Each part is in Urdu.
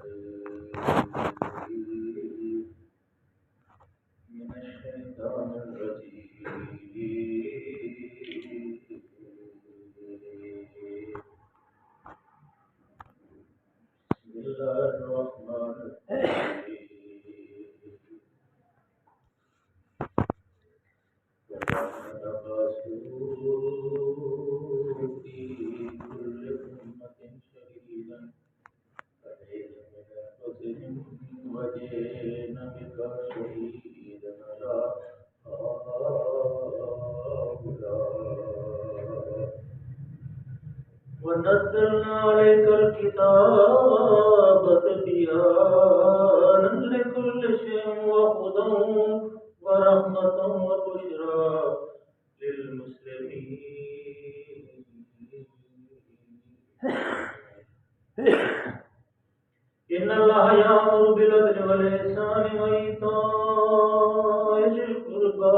من الشيطان الرجيم. بسم الله الرحمن الرحيم. وَتَخَذُوا فِي كُلِّ أُمَّةٍ شَهِيدًا فَلَيْسَ مِنْ أَنفُسِهِمْ وَجِئْنَا بِكَ شَهِيدًا عَلَى هَؤُلَاءِ وَنَزَّلْنَا عَلَيْكَ الْكِتَابَ تِبْيَانًا لِكُلِّ شَيْءٍ وَهُدًى وَرَحْمَةً وَبُشْرَى لِلْمُسْلِمِينَ. إِنَّ اللَّهَ يَأْمُرُ بِالْعَدْلِ وَالْإِحْسَانِ وَإِيتَاءِ ذِي الْقُرْبَى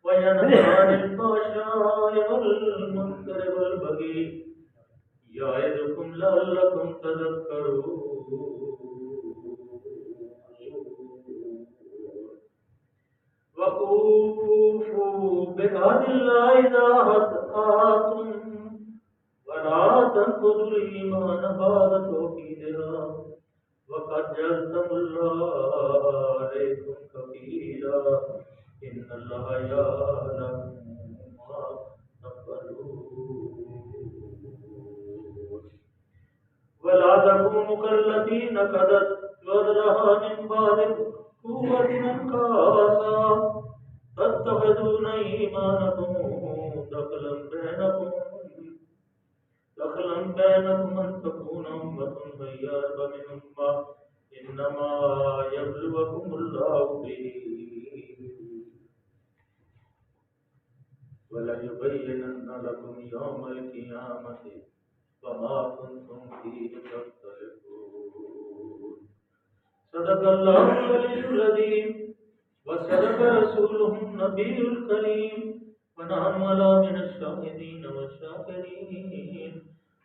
وَيَنْهَى عَنِ الْفَحْشَاءِ وَالْمُنكَرِ وَالْبَغْيِ يَعِظُكُمْ لَعَلَّكُمْ تَذَكَّرُونَ. وَأَوْفُوا بِعَهْدِ اللَّهِ إِذَا عَاهَدتُّمْ وَلَا تَنقُضُوا الْأَيْمَانَ بَعْدَ تَوْكِيدِهَا وَقَدْ جَعَلْتُمُ اللَّهَ عَلَيْكُمْ كَفِيلًا إِنَّ اللَّهَ يَعْلَمُ مَا تَفْعَلُونَ. وَلَا تَكُونُوا كَالَّذِينَ نَقَضُوا غَزْلَهَا مِنْ بَعْدِ قُوَّةٍ أَنكَاثًا تَتَّخِذُونَ أَيْمَانَكُمْ دَخْلًا بَيْنَكُمْ أَن تَكُونَ أُمَّةٌ هِيَ أَرْبَى مِنْ أُمَّةٍ إِنَّمَا يَبْلُوكُمُ اللَّهُ بِهِ وَلَيُبَيِّنَنَّ لَكُمْ يَوْمَ الْقِيَامَةِ وَمَا كُنْتُمْ فِيهِ تَخْتَلِفُونَ. صدق الله العلي العظيم وصدق رسوله النبي الكريم ونحن على من الشاهدين والشاكرين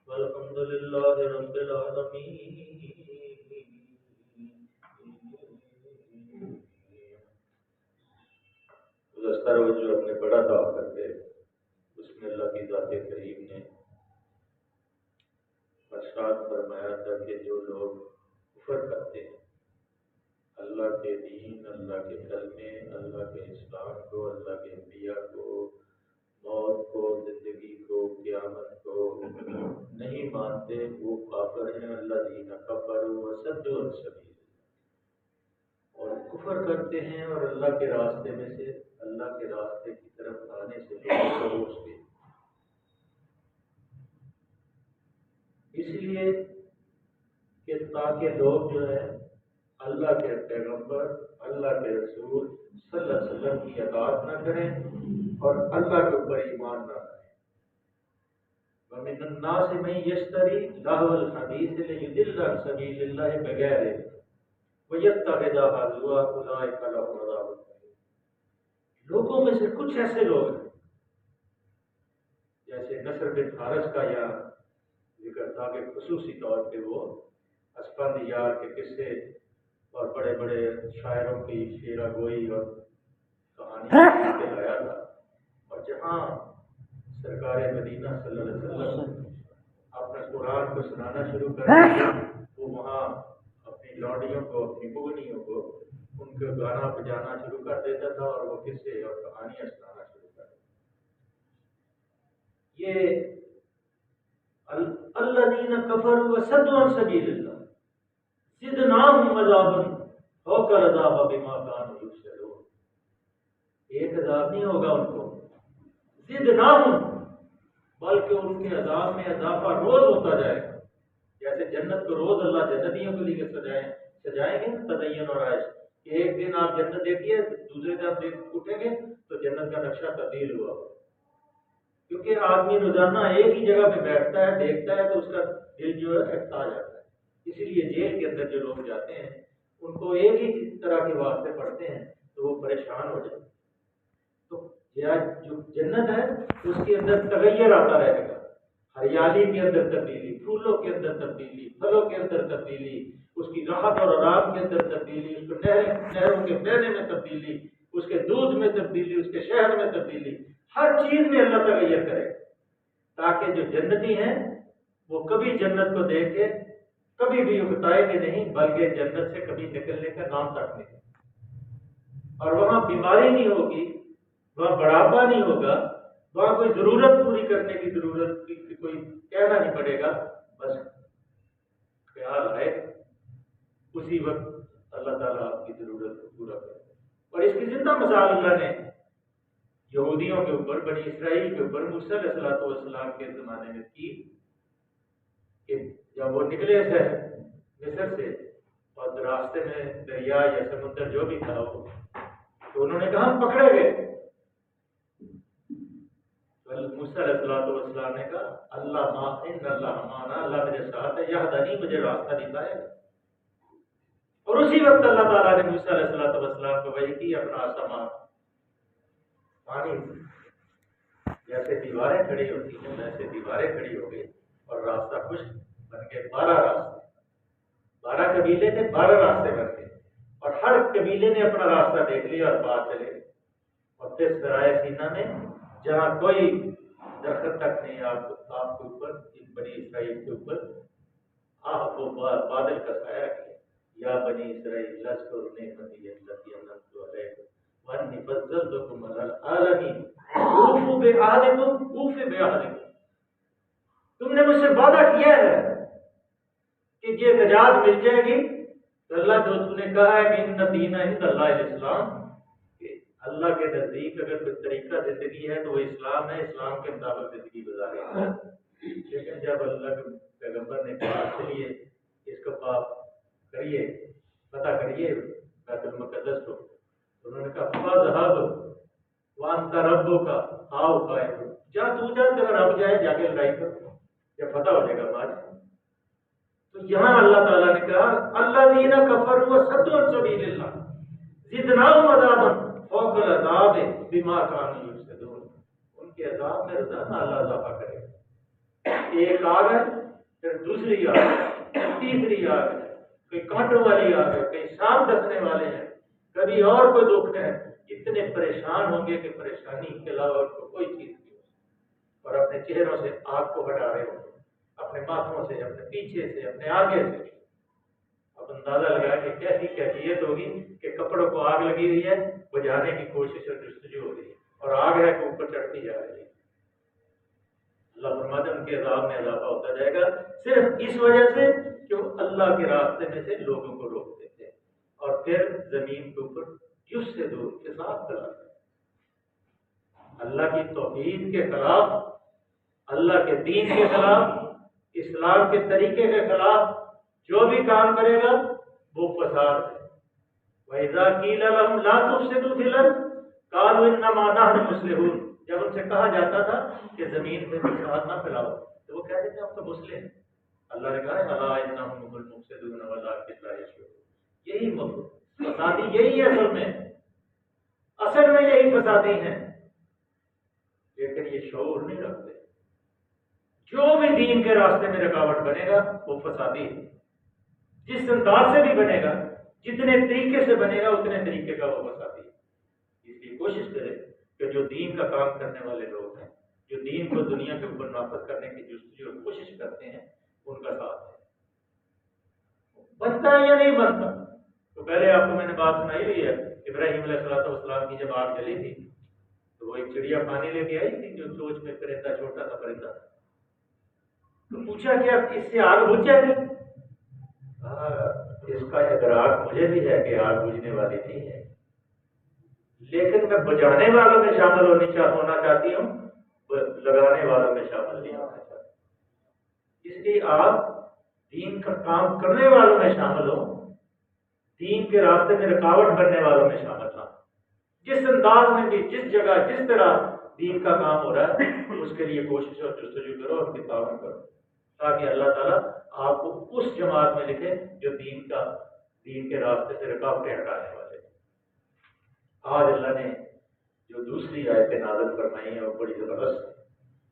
والحمد لله رب العالمين. گزشتہ روز جو ہم نے پڑھا تھا کرتے اس میں اللہ کی ذات کریم نے ارشاد فرمایا تھا کہ جو لوگ کفر کرتے ہیں اللہ کے دین، اللہ کے کلمے، اللہ کے اسلام کو، اللہ کے انبیاء کو، موت کو، زندگی کو، قیامت کو نہیں مانتے، وہ کافر ہیں. الذین کفروا وصدوا عن سبیل اللہ، اور کفر کرتے ہیں اور اللہ کے راستے میں سے، اللہ کے راستے کی طرف آنے سے لوگوں کو روکتے ہیں. اس لیے کہ تاکہ لوگ جو ہے اللہ کے پیغمبر، اللہ کے رسول صلی اللہ علیہ وسلم کی اطاعت نہ کریں اور اللہ کے اوپر ایمان نہ رکھیں. وَمِنَ النَّاسِ مَن يَشْتَرِي لَهْوَ الْحَدِيثِ لِيُضِلَّ عَن سَبِيلِ اللَّهِ بِغَيْرِ عِلْمٍ وَيَتَّخِذَهَا هُزُوًا أُولَٰئِكَ لَهُمْ عَذَابٌ مُّهِينٌ. لوگوں میں سے کچھ ایسے لوگ ہیں جیسے نصر بن حارث کا یہاں ذکر تھا کہ خصوصی طور پہ وہ اسفندیار کے قصے اور بڑے بڑے شاعروں کی شعرا گوئی اور کہانیاں کے لایا تھا. اور جہاں سرکار مدینہ صلی اللہ علیہ وسلم اپنے قرآن کو سنانا شروع کر دیا، وہ وہاں اپنی لوڈیوں کو، اپنی بگنیوں کو ان کو گانا بجانا شروع کر دیتا تھا اور وہ قصے اور کہانیاں سنانا شروع کر دیتا. یہ الذین کفروا وصدوا عن سبیل اللہ زدناہم عذابا فوق العذاب بما كانوا یفسدون. ایک عذاب نہیں ہوگا ان کو، زدناہم، بلکہ ان کے عذاب میں اضافہ روز ہوتا جائے گا. جیسے جنت کو روز اللہ جنتیوں کے لیے سجائیں گے تدین اور عائش کہ ایک دن آپ جنت دیکھیے، دوسرے دن آپ اٹھیں گے تو جنت کا نقشہ تبدیل ہوا. کیونکہ آدمی روزانہ ایک ہی جگہ پہ بیٹھتا ہے، دیکھتا ہے تو اس کا دل جو ہے اٹھتا جاتا ہے. اسی لیے جیل کے اندر جو لوگ جاتے ہیں ان کو ایک ہی طرح کے واسطے پڑھتے ہیں تو وہ پریشان ہو جاتے ہیں. تو جو جنت ہے اس کے اندر تغیر آتا رہے گا، ہریالی کے اندر تبدیلی، پھولوں کے اندر تبدیلی، پھلوں کے اندر تبدیلی، اس کی راحت اور آرام کے اندر تبدیلی، اس کو نہروں کے بہنے میں تبدیلی، اس کے دودھ میں تبدیلی، اس کے شہد میں تبدیلی، ہر چیز میں اللہ تغیر کرے، تاکہ جو جنتی ہیں وہ کبھی جنت کو دیکھ کے کبھی بھی اکتائے کہ نہیں، بلکہ جنت سے کبھی نکلنے کا نام تک نہیں، اور وہاں بیماری نہیں ہوگی، وہاں بڑھاپا نہیں ہوگا، وہاں کوئی ضرورت پوری کرنے کی ضرورت کی کوئی کہنا نہیں پڑے گا، بس خیال ہے اسی وقت اللہ تعالیٰ آپ کی ضرورت کو پورا کرے۔ اور اس کی زندہ مثال اللہ نے یہودیوں کے اوپر، بنی اسرائیل کے اوپر موسیٰ علیہ السلام کے زمانے میں کی، کہ جب وہ نکلے تھے مصر سے اور راستے میں دریا یا سمندر جو بھی تھا وہ، تو انہوں نے کہا ہم پکڑے گئے، موسیٰ علیہ السلام نے کہا اللہ معنا، اللہ میرے ساتھ ہے، یہدنی، مجھے راستہ دکھائے گا۔ اور اسی وقت اللہ تعالیٰ نے موسیٰ علیہ السلام کو وحی کی، اپنا آسمان، پانی جیسے دیواریں کھڑی ہوتی ہیں ویسے دیواریں کھڑی ہو گئی اور راستہ خشک بن کے 12 راستے، 12 قبیلے تھے، 12 راستے بن گئے، اور ہر قبیلے نے اپنا راستہ دیکھ لیا اور باہر چلے گئے۔ اور پھر سرائے سینا میں جہاں کوئی درخت تک نہیں، آپ کے اوپر، بنی اسرائیل کے اوپر وہ بادل کا سایہ کیا، یا بنی اسرائیل اذکروا نعمتی التي انعمت علیکم وانی فضلتکم علی العالمین اوفوا بعہدکم، تم نے مجھ سے وعدہ کیا ہے کہ یہ نجات مل جائے گی، تو اللہ جو تم نے کہا ہے کہ ان الدین عند اللہ الاسلام، کہ اللہ کے نزدیک اگر کوئی طریقہ زندگی ہے تو وہ اسلام ہے، اسلام کے مطابق زندگی گزارے۔ لیکن جب اللہ کے پیغمبر نے کہا چلیے اس کو پاک کریے، پتہ کریے بیت المقدس کو، انہوں نے کہا فَاذْهَبْ وَأَنْتَ رَبُّكَ، آؤ قائد، جا تو جا، تیرا رب جائے، جا کے لڑائی کرو، جب فتح ہو جائے گا بعد۔ تو یہاں اللہ تعالیٰ نے کہا الَّذِينَ كَفَرُوا وَصَدُّوا عَن سَبِيلِ اللَّهِ زِدْنَاهُمْ عَذَابًا فَوْقَ الْعَذَابِ بِمَا كَانُوا يُفْسِدُونَ، ان کے عذاب میں روزانہ اللہ اضافہ کرے گا، ایک آگ ہے، پھر دوسری آگ ہے، پھر تیسری آگ ہے، کوئی کانٹوں والی آگ ہے، کئی سانپ ڈسنے والے ہیں، کبھی اور کوئی دکھ ہے، اتنے پریشان ہوں گے کہ پریشانی کے علاوہ ان کو کوئی چیز نہیں ہو، اور اپنے چہروں سے آگ کو ہٹا رہے ہوں گے، اپنے ماتھوں سے، اپنے پیچھے سے، اپنے آگے سے۔ اب اندازہ لگا کہ کیسی کیفیت ہوگی کہ کپڑوں کو آگ لگی ہوئی ہے، بجھانے کی کوشش اور جستجو ہو رہی ہے، اور آگ ہے کہ اوپر چڑھتی جا رہی ہے۔ اللہ فرماتے ہیں ان کے عذاب میں اضافہ ہوتا جائے گا، صرف اس وجہ سے کہ وہ اللہ کے راستے میں سے لوگوں کو روک دیتے ہیں، اور پھر زمین کے اوپر جس سے دور کے ساتھ چلاتے ہیں، اللہ کی توحید کے خلاف، اللہ کے دین کے خلاف، اسلام کے طریقے کے خلاف جو بھی کام کرے گا وہ فساد ہے۔ وَإِذَا قِيلَ لَهُمْ لَا تُفْسِدُوا فِي الْأَرْضِ قَالُوا إِنَّمَا نَحْنُ مُصْلِحُونَ، جب ان سے کہا جاتا تھا کہ زمین میں فساد نہ پھیلاؤ تو وہ کہتے تھے ہم تو مسلم ہیں۔ اللہ نے کہا أَلَا إِنَّهُمْ هُمُ الْمُفْسِدُونَ وَلَٰكِن لَا يَشْعُرُونَ، یہی فسادی یہی ہے، اصل میں یہی فسادی ہیں، لیکن یہ شعور نہیں رکھتے۔ جو بھی دین کے راستے میں رکاوٹ بنے گا وہ فسادی ہے، جس انداز سے بھی بنے گا، جتنے طریقے سے بنے گا اتنے طریقے کا وہ فسادی ہے۔ اس لیے کوشش کرے کہ جو دین کا کام کرنے والے لوگ ہیں، جو دین کو دنیا کے اوپر نافذ کرنے کی جستجو اور کوشش کرتے ہیں، ان کا ساتھ ہے۔ بنتا ہے یا نہیں بنتا؟ تو پہلے آپ کو میں نے بات سنائی ہوئی ہے، ابراہیم علیہ السلام کی جب آگ جلی تھی تو وہ ایک چڑیا پانی لے کے آئی تھی، جو سوچ میں پرندہ، چھوٹا سا پرندہ تھا، تو پوچھا کہ اب اس سے آگ بجھ جائے گی؟ اس کا ادراک مجھے بھی ہے کہ آگ بجھنے والی نہیں ہے، لیکن میں بجانے والوں میں شامل ہونا چاہتی ہوں، لگانے والوں میں شامل نہیں ہونا چاہتی۔ اس لیے آپ دین کا کام کرنے والوں میں شامل ہو، دین کے راستے میں رکاوٹ بننے والوں میں شامل نہ، جس انداز میں بھی، جس جگہ، جس طرح دین کا کام ہو رہا ہے اس کے لیے کوشش اور جستجو کرو اور تعاون کرو، تاکہ اللہ تعالیٰ آپ کو اس جماعت میں لکھے جو دین کے راستے سے رکاوٹیں ہٹانے والے۔ آج اللہ نے جو دوسری آیتیں نازل فرمائی ہیں وہ بڑی زبردست ہے۔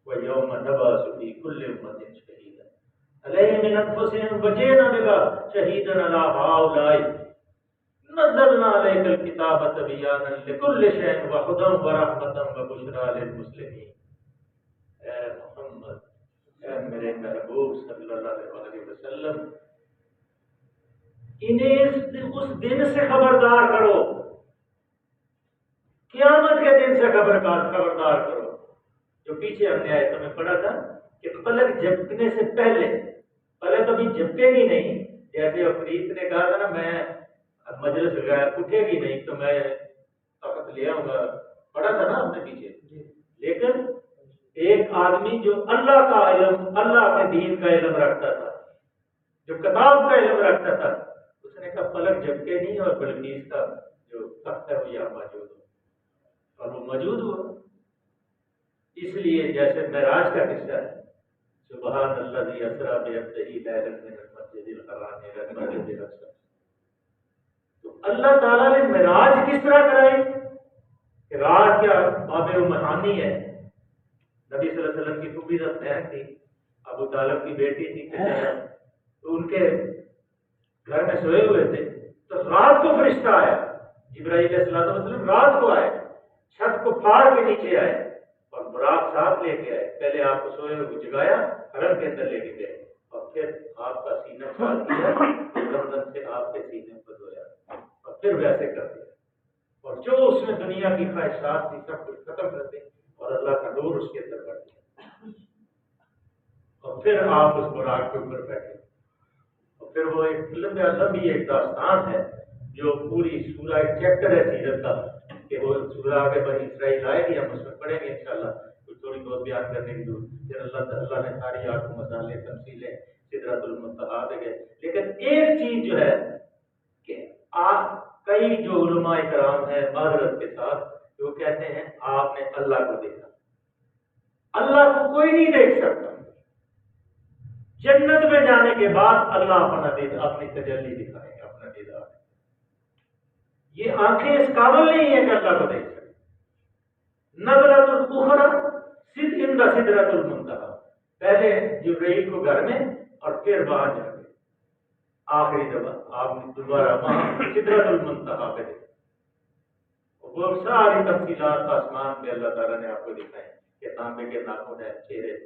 وَيَوْمَ نَبْعَثُ فِي كُلِّ أُمَّةٍ شَهِيدًا عَلَيْهِمْ مِنْ أَنفُسِهِمْ وَجِئْنَا بِكَ شَهِيدًا عَلَى هَؤُلَاءِ نَزَّلْنَا عَلَيْكَ الْكِتَابَ تِبْيَانًا لِكُلِّ شَيْءٍ وَهُدًى وَرَحْمَةً وَبُشْرَىٰ لِلْمُسْلِمِينَ۔ اے محمد، اے میرے محبوب صلی اللہ علیہ وسلم، انہیں اس دن سے خبردار کرو، قیامت کے دن سے خبردار کرو، جو پیچھے ہم نے آیتوں میں پڑھا تھا کہ پلک جھپکنے سے پہلے، پہلے تو ابھی جھپکے گی نہیں، جیسے افریت نے کہا تھا نا میں مجلس غیر اٹھے گی نہیں تو میں طاقت لے آؤں گا، پڑھا تھا نا ہم نے پیچھے۔ لیکن ایک آدمی جو اللہ کا علم، اللہ کے دین کا علم رکھتا تھا، جو کتاب کا علم رکھتا تھا، اس نے کہا پلک جھپکے نہیں اور بلقیس کا جو تخت ہے وہ یہاں موجود ہو، اور وہ موجود ہوا۔ اس لیے جیسے معراج کا قصہ ہے، سبحان الذی اسریٰ بعبدہ لیلا من المسجد الحرام الی المسجد الاقصی، تو اللہ تعالیٰ نے معراج کس طرح کرائی کہ رات کیا باب امہانی ہے، نبی صلی اللہ علیہ وسلم کی خوبصورت بہن تھی، ابو طالب کی بیٹی تھی، تو ان کے گھر میں سوئے ہوئے تھے، تو رات کو فرشتہ آیا، جبرائیل علیہ السلام رات کو آئے، چھت کو پھاڑ کے نیچے آئے اور براق ساتھ لے کے آئے، پہلے آپ کو سوئے ہوئے کو جگایا، حرم کے اندر لے کے گئے، اور پھر آپ کا سینہ چھال کیا، زمزم سے آپ کے سینے کو دھویا، اور پھر ویسے کر دیا، اور جو اس میں دنیا کی خواہشات تھی سب کچھ ختم کر دیں، اور اللہ کا نور اس کے اندر بڑھ گیا، اور پھر آپ اس براق کے اوپر بیٹھے، اور پھر وہ ایک لمبی ایک داستان ہے جو پوری سورہ ایک چیپٹر ہے سیرت کا، کہ وہ سورہ آگے بنی اسرائیل آئے گی، ہم اس میں پڑھیں گے انشاءاللہ، کچھ تھوڑی بہت بیان کرنے کی ضرورت، پھر اللہ نے ساری آٹھ مسالے تمثیلیں سدرۃ المنتہا دے گئے۔ لیکن ایک چیز جو ہے کہ کئی جو علماء کرام ہیں معذرت کے ساتھ وہ کہتے ہیں آپ نے اللہ کو دیکھا، اللہ کو کوئی نہیں دیکھ سکتا، جنت میں جانے کے بعد اللہ اپنی تجلی دکھائے گا، اپنا دیدار، یہ آنکھیں اس قابل نہیں ہے کہ اللہ کو دیکھ سکے۔ نظرۃ الاخری عند سدرۃ المنتہا، پہلے جبرائیل کو گھر میں اور پھر وہاں جا کے آخری دفعہ آپ نے دوبارہ وہاں سدرۃ المنتہا پہ دیکھا، وہ ساری تفصیلات آسمان پہ اللہ تعالیٰ نے آپ کو دکھائے کہ تانبے کے ناخن ہیں، چہرے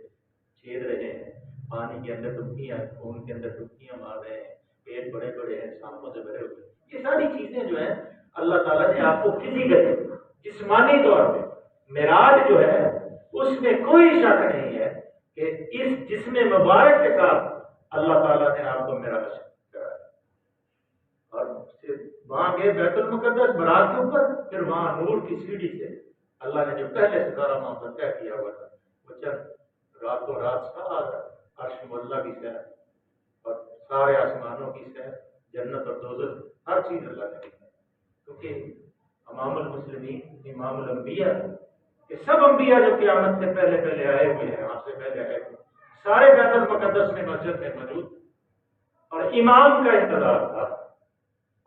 چھید رہے ہیں، پانی کے اندر ڈبکیاں، خون کے اندر ڈبکیاں مار رہے ہیں، پیٹ بڑے بڑے ہیں، سانپوں سے بھرے ہوئے، یہ ساری چیزیں جو ہیں اللہ تعالیٰ نے آپ کو فزیکلی جسمانی طور پہ، معراج جو ہے اس میں کوئی شک نہیں ہے کہ اس جسم مبارک کے ساتھ اللہ تعالیٰ نے آپ کو معراج کرایا، اور وہاں گئے بیت المقدس براق کے اوپر، پھر وہاں نور کی سیڑھی سے اللہ نے جو پہلے سے سارا معاملہ طے کیا ہوا تھا، وہ چند راتوں رات سارا عرش ملا کی سیر اور سارے آسمانوں کی سیر، جنت اور دوزخ، ہر چیز اللہ نے دکھائی، کیونکہ امام المسلمین، امام الانبیاء، یہ سب انبیاء جو قیامت سے پہلے پہلے آئے ہوئے ہیں، آپ سے پہلے آئے ہوئے، سارے بیت المقدس میں مسجد میں موجود، اور امام کا انتظار تھا،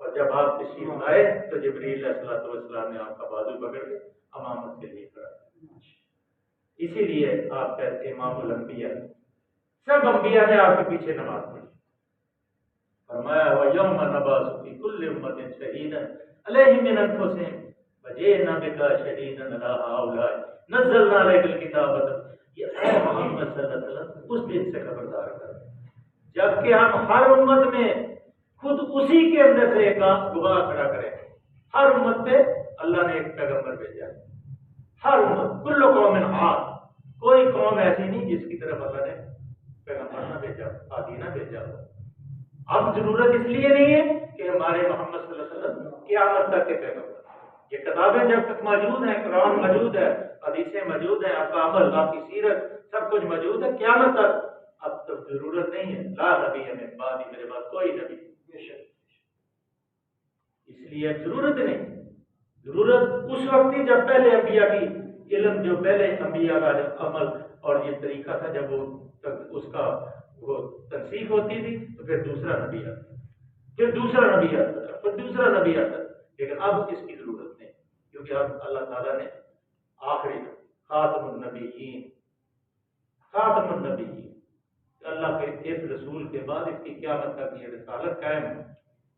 اور جب آپ تشریف آئے تو جبریل علیہ السلام نے آپ کا بازو پکڑ کے امامت کے لیے کھڑا، اسی لیے آپ کہتے ہیں امام الانبیاء، سب انبیاء نے آپ کے پیچھے نماز پڑھی، فرمایا وَيَوْمَ نَبْعَثُ فِي كُلِّ أُمَّةٍ شَهِيدًا عَلَيْهِمْ مِنْ أَنفُسِهِمْ وَجِئْنَا بِكَ شَهِيدًا عَلَى هَؤُلَاءِ نَزَّلْنَا عَلَيْكَ الْكِتَابَ، یہ اے محمد صلی اللہ علیہ وسلم اس دن سے خبردار کر، جبکہ ہم ہر امت میں خود اسی کے اندر سے ایک گواہ کھڑا کریں، ہر امت پہ اللہ نے ایک پیغمبر بھیجا، ہر امت، کل قوم عاد، کوئی قوم ایسی نہیں جس کی طرف اللہ نے پیغمبر نہ بھیجا، عادی نہ بھیجا ہو۔ اب ضرورت اس لیے نہیں ہے کہ ہمارے محمد صلی اللہ علیہ وسلم قیامت تک کے پیغمبر، یہ کتابیں جب تک موجود ہیں، قرآن موجود ہے، حدیثیں موجود ہیں، آپ کا عمل، آپ کی سیرت، سب کچھ موجود ہے، قیامت تک اب تک ضرورت نہیں ہے، لا نبی من بعدی، میرے بعد کوئی نبی، اس لیے ضرورت نہیں، ضرورت اس وقت تھی جب پہلے انبیاء کی علم، جو پہلے انبیاء کا عمل اور یہ طریقہ تھا، جب وہ اس کا وہ تنسیخ ہوتی تھی تو پھر دوسرا نبی آتا، پھر دوسرا نبی آتا تھا، پھر دوسرا نبی آتا، لیکن اب اس کی ضرورت نہیں، کیونکہ اب اللہ تعالیٰ نے آخری خاتم النبیین خاتم النبی، اللہ کے اس رسول کے بعد اس کی قیامت تک یہ رسالت قائم ہے۔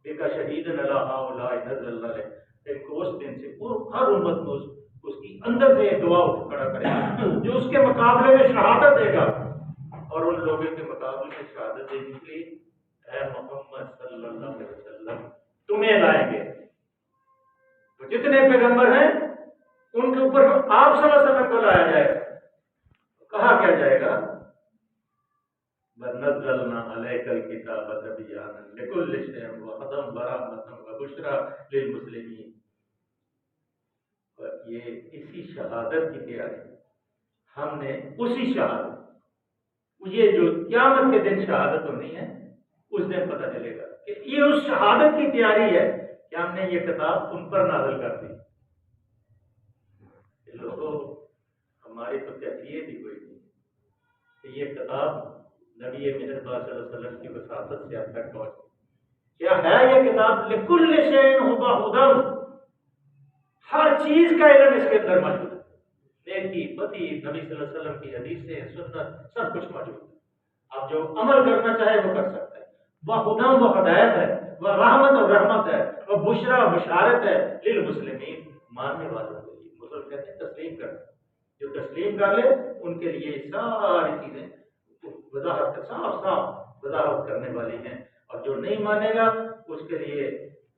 بکا شہید اللہ ہؤلاء نزل علیہ، ایک کو اس دن سے ہر امت کو اس کی اندر سے ایک دعا اٹھ کھڑا کرے گا جو اس کے مقابلے میں شہادت دے گا، اور ان لوگوں کے مقابلے میں شہادت دینے کے لیے اے محمد صلی اللہ علیہ وسلم تمہیں لائیں گے۔ تو جتنے پیغمبر ہیں ان کے اوپر آپ صلی اللہ علیہ وسلم کو لایا جائے گا، کہا کیا جائے گا نزلنا علیک الکتاب تبیانا لکل شیء وہدی ورحمۃ وبشریٰ للمسلمین۔ اور یہ اسی شہادت کی تیاری ہم نے اسی شہادت، یہ جو قیامت کے دن شہادت ہونی ہے اس دن پتہ چلے گا کہ یہ اس شہادت کی تیاری ہے کہ ہم نے یہ کتاب ان پر نازل کر دی۔ لوگوں ہماری تو کیفیت ہی کوئی نہیں کہ یہ کتاب نبی مہربان صلی اللہ علیہ وسلم کی وساطت سے اب تک پہنچی۔ کیا ہے یہ کتاب لکل شیء ہدی، ہر چیز کا علم اس کے اندر موجود ہے، نیکی بدی نبی صلی اللہ علیہ وسلم کی حدیثیں سنت سب کچھ موجود ہے۔ اب جو عمل کرنا چاہے وہ کر سکتا ہے۔ وہ ہدی و ہدایت ہے، وہ رحمت اور رحمت ہے، وہ بشرا و بشارت ہے للمسلمین، ماننے والوں کے لیے۔ مسلم کہتے ہیں تسلیم کرنا، جو تسلیم کر لے ان کے لیے ساری چیزیں وضاحت صاف صاف وضاحت کرنے والی ہیں، اور جو نہیں مانے گا اس کے لیے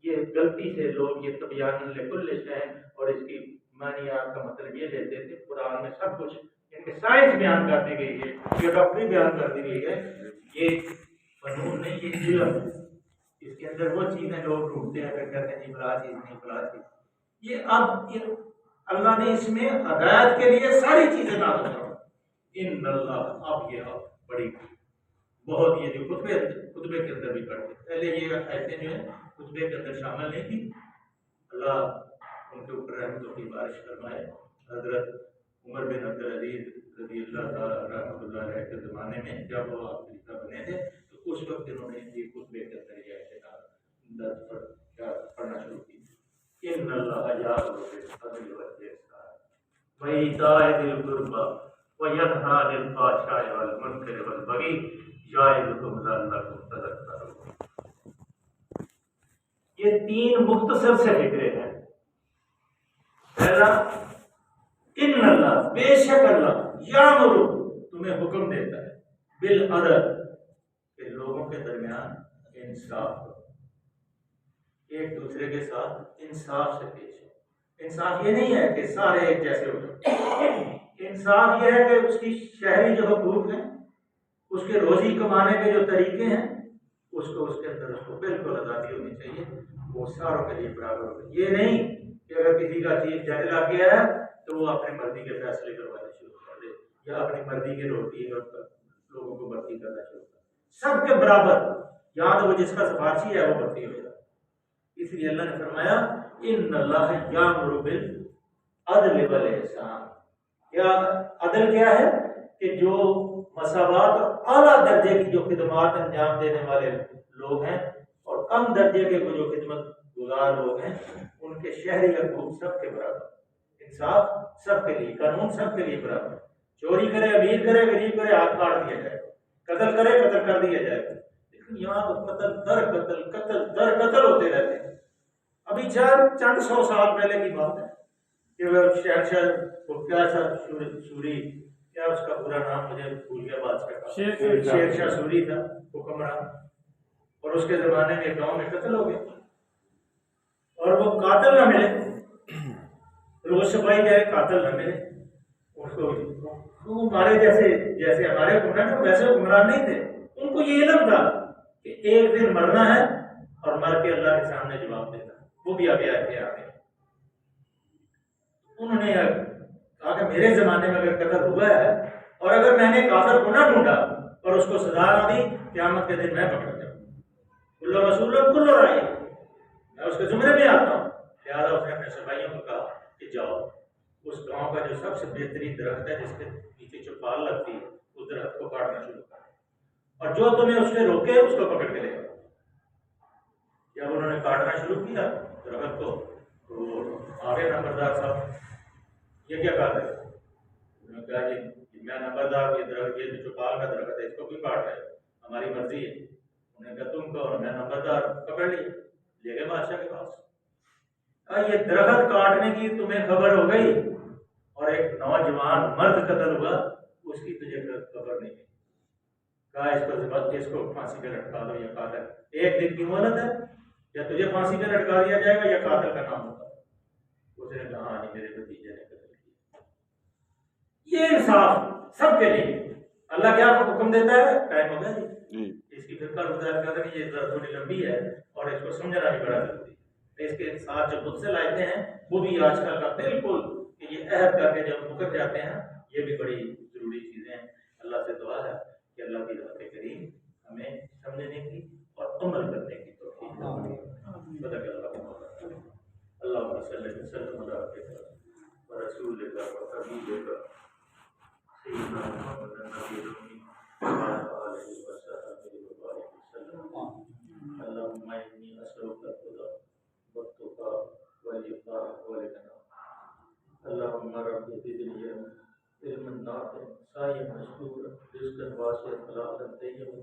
یہ غلطی سے لوگ یہ تبیان لکل شیء اور اس کی معنیات کا مطلب یہ لیتے تھے۔ قرآن میں سب کچھ ان کے سائنس بیان کر دی گئی ہے، یہ ڈاکٹری بیان کر دی گئی ہے، یہ فنون نہیں، یہ علم ہے۔ اس کے اندر وہ چیزیں لوگ ڈھونڈتے ہیں، پھر کہتے ہیں جی فلاں چیز نہیں فلاں چیز، یہ اب اللہ نے اس میں ہدایت کے لیے ساری چیزیں نازل کر ان اللہ، اب یہ بڑی بہت یہ جو خطبے کے اندر بھی پڑھتے، پہلے یہ آیتیں جو ہیں خطبے کے اندر شامل نہیں تھی۔ اللہ ان کے اوپر رحمتوں کی بارش فرمائے۔ حضرت عمر بن عبدالعزیز رضی اللہ تعالیٰ رحمۃ اللہ علیہ کے زمانے میں جب وہ آپ خلیفہ بنے تھے تو اس وقت انہوں نے یہ خطبے کے اندر یہ پڑھنا شروع کی، ان اللہ یأمر بالعدل والإحسان وإیتاء ذی القربی وینہی عن الفحشاء والمنکر والبغی یعظکم لعلکم تذکرون۔ یہ تین مختصر سے فکرے ہیں۔ پہلا، ان اللہ، بے شک اللہ، یامر، تمہیں حکم دیتا ہے، بالعدل، کہ لوگوں کے درمیان انصاف کرو، ایک دوسرے کے ساتھ انصاف سے پیش ہو۔ انصاف یہ نہیں ہے کہ سارے ایک جیسے ہو جائیں، انصاف یہ ہے کہ اس کی شہری جو حقوق ہیں، اس کے روزی کمانے کے جو طریقے ہیں، اس کے اندر اس کو بالکل آزادی ہونی چاہیے، وہ ساروں کے لیے برابر ہو۔ یہ نہیں کہ اگر کسی کا چیف جج لگ گیا ہے تو وہ اپنی مرضی کے فیصلے کروانے شروع کر دے، یا اپنی مرضی کے روٹی اور لوگوں کو بھرتی کرنا شروع کر دے، سب کے برابر، یا تو وہ جس کا سفارشی ہے وہ بھرتی ہو جائے۔ اس لیے اللہ نے فرمایا ان اللہ یامر بالعدل والاحسان۔ کیا عدل کیا ہے؟ کہ جو مساوات اور اعلیٰ درجے کی جو خدمات انجام دینے والے لوگ ہیں اور کم درجے کے جو خدمت گزار لوگ ہیں، ان کے شہری حقوق سب کے برابر، انصاف سب کے لیے، قانون سب کے لیے برابر۔ چوری کرے امیر کرے غریب کرے ہاتھ کاٹ دیا جائے، قتل کرے قتل کر دیا جائے۔ لیکن یہاں تو قتل در قتل، قتل در قتل ہوتے رہتے ہیں۔ ابھی چند سو سال پہلے کی بات ہے کہ شہنشاہ سوری، کیا اس کا پورا نام مجھے بھول گیا، بادشاہ کا شیر شاہ سوری تھا حکمران، اور اس کے زمانے میں گاؤں میں قتل ہو گیا، اور وہ قاتل نہ ملے، روز سپاہی جائے قاتل نہ ملے اس کو، وہ ہمارے جیسے ہمارے حکمران ویسے حکمران نہیں تھے، ان کو یہ علم تھا کہ ایک دن مرنا ہے اور مر کے اللہ کے سامنے جواب دینا، وہ بھی آگے آ گئے۔ انہوں نے کہا کہ میرے زمانے میں اگر قتل ہوا ہے اور اگر میں نے کافر کو نہ ڈھونڈا اور اس کو سزا نہ دی، قیامت کے دن میں پکڑ جاؤں، کل رسول کل رائی، میں اس کے زمرے میں آتا ہوں۔ لہٰذا اس نے اپنے سپاہیوں کو کہا کہ جاؤ اس گاؤں کا جو سب سے بہترین درخت ہے جس کے نیچے چوپال لگتی ہے، اس درخت کو کاٹنا شروع کر، اور جو تمہیں اس نے روکے اس کو پکڑ کے لے گا۔ جب انہوں نے کاٹنا شروع کیا درخت کو، تو آگے نمبردار صاحب یہ کیا کر رہے؟ انہوں نے کہا جی میں نمبردار یہ درخت یہ جو چوپال کا درخت ہے اس کو بھی کاٹ رہے ہو, ہماری مرضی ہے. انہوں نے کہا تم کون, میں نمبردار, پکڑ لیا لے گئے بادشاہ کے پاس. یہ درخت کاٹنے کی تمہیں خبر ہو گئی اور ایک نوجوان مرد قتل ہوا, اس کی تجھے خبر نہیں. کہا اس کو پھانسی پہ لٹکا دو, یا قاتل, ایک دن کی مہلت ہے, یا تجھے پھانسی پہ لٹکا دیا جائے گا یا قاتل کا نام ہوگا. اس نے کہا ہاں میرے بھتیجے نے قتل کیا. یہ انصاف سب کے لیے. اللہ کیا حکم دیتا ہے, ٹائم ہو گیا جی, اس کی پھر کل ظاہر کرتا ہے کہ یہ تھوڑی لمبی ہے اور اس کو سمجھنا بھی بڑا ضروری ہے. اس کے ساتھ جو خود سے لائتے ہیں وہ بھی آج کل کا بالکل کہ یہ عہد کر کے جب مکر جاتے ہیں, یہ بھی بڑی ضروری چیزیں ہیں. اللہ سے دعا ہے کہ اللہ کی رحمت کریم ہمیں سمجھنے کی اور عمل کرنے کی توفیق دے. صدق اللہ. اللہم صلی وسلم علی رسولک و حبیبک سیدنا محمد النبی الامی وعلی آلہ وصحبہ وبارک وسلم. اللہم انی اسألک الہدی والتقی والعفاف والغنی. اللہم رب زدنی علما نافعا سعیا مشکورا رزقا واسعا حلالا طیبا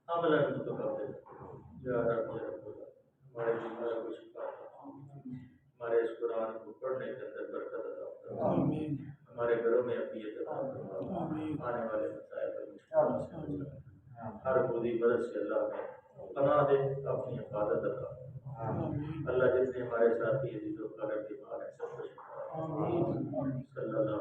عملا متقبلا. یا رب یا رب ہمارے بیماروں کو شفا عطا فرما. ہمارے اس قرآن کو پڑھنے کے اندر برکت عطا فرما. ہمارے گھروں میں عافیت عطا فرما. آنے والے مسائل پر مشکلات سے بچا. ہر بری برس سے اللہ میں پناہ دے, اپنی حفاظت عطا فرما. اللہ جتنے ہمارے ساتھی عزیز و اقارب بیمار ہیں سب کو شفا عطا فرما. صلی اللہ